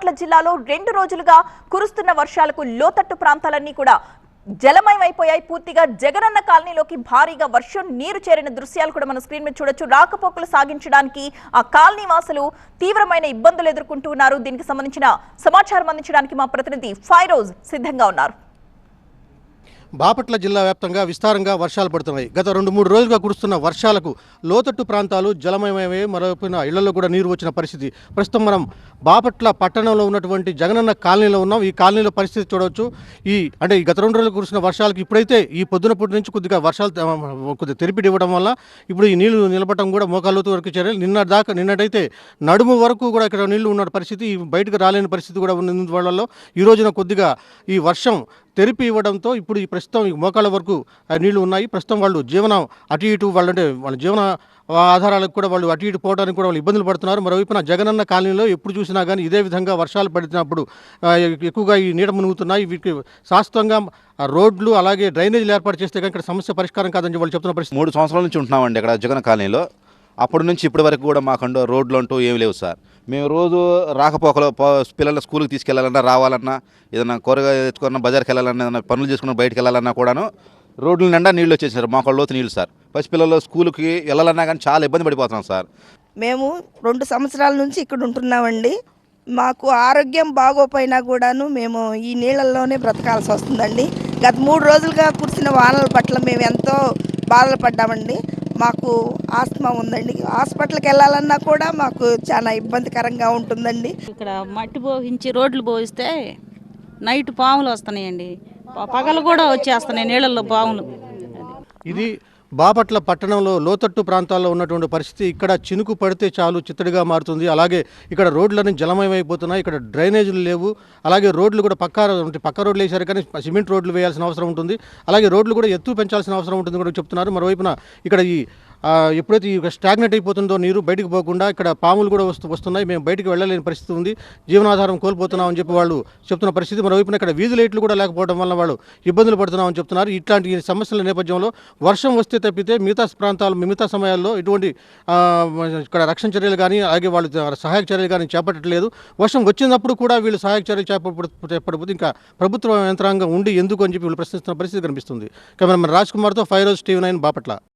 బాపట్ల జిల్లాలో 2 రోజులుగా కురుస్తున్న వర్షాలకు లోతట్టు ప్రాంతాలన్నీ కూడా జలమయమైపోయాయి. పూర్తిగా జగనన్న కాలనీలోకి భారీగా వర్షం నీరు చేరిన దృశ్యాలు కూడా మన స్క్రీన్ మీద చూడొచ్చు. రాకపోకలు సాగించడానికి ఆ కాలనీ వాసులు తీవ్రమైన ఇబ్బందులు ఎదుర్కొంటున్నారు. దీనికి సంబంధించిన సమాచారం అందించడానికి మా ప్రతినిధి ఫైరోజ్ సిద్ధంగా ఉన్నారు. బాపట్ల జిల్లా వ్యాప్తంగా విస్తారంగా వర్షాలు పడుతున్నాయి. గత 2-3 రోజులుగా కురుస్తున్న వర్షాలకు లోతట్టు ప్రాంతాలు జలమయమై మరోపైన ఇళ్లలో కూడా నీరు వచ్చిన పరిస్థితి. ప్రస్తుతం మనం బాపట్ల పట్టణంలో ఉన్నటువంటి జగనన్న కాలనీలో ఉన్నాం. ఈ కాలనీలో పరిస్థితి చూడవచ్చు. ఈ గత 2 రోజులు కురిసిన వర్షాలకు ఇప్పుడైతే ఈ పొద్దునపూటి నుంచి కొద్దిగా వర్షాలు కొద్దిగా తెరిపిడి ఇవ్వడం వల్ల ఇప్పుడు ఈ నీళ్లు నిలబడటం కూడా మోకాళ్ళలోతు వరకు చేరాలి. నిన్నటైతే నడుము వరకు కూడా ఇక్కడ నీళ్లు ఉన్న పరిస్థితి, బయటకు రాలేని పరిస్థితి కూడా ఉన్న వాళ్ళలో ఈ రోజున కొద్దిగా ఈ వర్షం తెరిపి ఇవ్వడంతో ఇప్పుడు ఈ ప్రస్తుతం మోకాళ్ళ వరకు నీళ్లు ఉన్నాయి. ప్రస్తుతం వాళ్ళు జీవనం అటు ఇటు వాళ్ళ జీవన ఆధారాలకు కూడా వాళ్ళు అటు ఇటు పోవడానికి కూడా వాళ్ళు ఇబ్బందులు పడుతున్నారు. మరోవైపున జగనన్న కాలనీలో ఎప్పుడు చూసినా కానీ ఇదే విధంగా వర్షాలు పడినప్పుడు ఎక్కువగా ఈ నీడ మునుగుతున్నాయి. వీటికి శాశ్వతంగా రోడ్లు అలాగే డ్రైనేజీలు ఏర్పాటు చేస్తే కానీ ఇక్కడ సమస్య పరిష్కారం కాదని వాళ్ళు చెప్తున్న పరిస్థితి. 3 సంవత్సరాల నుంచి ఉంటున్నామండి ఇక్కడ జగన్ కాలనీలో. అప్పటి నుంచి ఇప్పటి వరకు కూడా మాకంటూ రోడ్లు అంటూ ఏమి లేవు సార్. మేము రోజు రాకపోకలు పిల్లల స్కూల్కి తీసుకెళ్లాలన్నా రావాలన్నా ఏదైనా కూరగాయలు తెచ్చుకున్నా బజార్కి వెళ్ళాలన్నా ఏదైనా పనులు చేసుకున్నా బయటకు వెళ్ళాలన్నా కూడాను రోడ్ల నిండా నీళ్ళు వచ్చేసారు. మోకాళ్ళ లోతు నీళ్ళు సార్. పసిపిల్లలు స్కూల్కి వెళ్ళాలన్నా కానీ చాలా ఇబ్బంది పడిపోతున్నాం సార్. మేము 2 సంవత్సరాల నుంచి ఇక్కడ ఉంటున్నామండి. మాకు ఆరోగ్యం బాగోపోయినా కూడాను మేము ఈ నీళ్ళల్లోనే బ్రతకాల్సి వస్తుందండి. గత 3 రోజులుగా కురిసిన వానల పట్ల మేము ఎంతో బాధలు పడ్డామండి. మాకు ఆస్తమా ఉందండి. హాస్పిటల్కి వెళ్ళాలన్నా కూడా మాకు చాలా ఇబ్బందికరంగా ఉంటుందండి. ఇక్కడ మట్టి పోగించి రోడ్లు పోయిస్తే నైట్ పాములు వస్తున్నాయండి, పగలు కూడా వచ్చేస్తున్నాయి నీళ్ళల్లో పాములు. ఇది బాపట్ల పట్టణంలో లోతట్టు ప్రాంతాల్లో ఉన్నటువంటి పరిస్థితి. ఇక్కడ చినుకు పడితే చాలు చిత్తడిగా మారుతుంది. అలాగే ఇక్కడ రోడ్లన్నీ జలమయమైపోతున్నాయి. ఇక్కడ డ్రైనేజీలు లేవు. అలాగే రోడ్లు కూడా పక్క రోడ్లు వేసారు కానీ సిమెంట్ రోడ్లు వేయాల్సిన అవసరం ఉంటుంది. అలాగే రోడ్లు కూడా ఎత్తు పెంచాల్సిన అవసరం ఉంటుంది కూడా చెప్తున్నారు. మరోవైపున ఇక్కడ ఎప్పుడైతే ఈ స్టాగ్నెట్ అయిపోతుందో నీరు బయటకు పోకుండా ఇక్కడ పాములు కూడా వస్తున్నాయి. మేము బయటకు వెళ్ళలేని పరిస్థితి ఉంది. జీవనాధారం కోల్పోతున్నామని చెప్పి వాళ్ళు చెప్తున్న పరిస్థితి. మరోవైపున ఇక్కడ వీధి లైట్లు కూడా లేకపోవడం వల్ల వాళ్ళు ఇబ్బందులు పడుతున్నామని చెప్తున్నారు. ఇట్లాంటి సమస్యల నేపథ్యంలో వర్షం వస్తే తప్పితే మిగతా సమయాల్లో ఎటువంటి ఇక్కడ రక్షణ చర్యలు కానీ అలాగే వాళ్ళు సహాయక చర్యలు కానీ చేపట్టట్లేదు. వర్షం వచ్చినప్పుడు కూడా వీళ్ళు సహాయక చర్యలు చేపట్టకపోతే ఇంకా ప్రభుత్వ యంత్రాంగం ఉండి ఎందుకు అని చెప్పి వీళ్ళు ప్రశ్నిస్తున్న పరిస్థితి కనిపిస్తుంది. కెమెరామెన్ రాజ్ కుమార్తో ఫైరోజ్, TV9 బాపట్ల.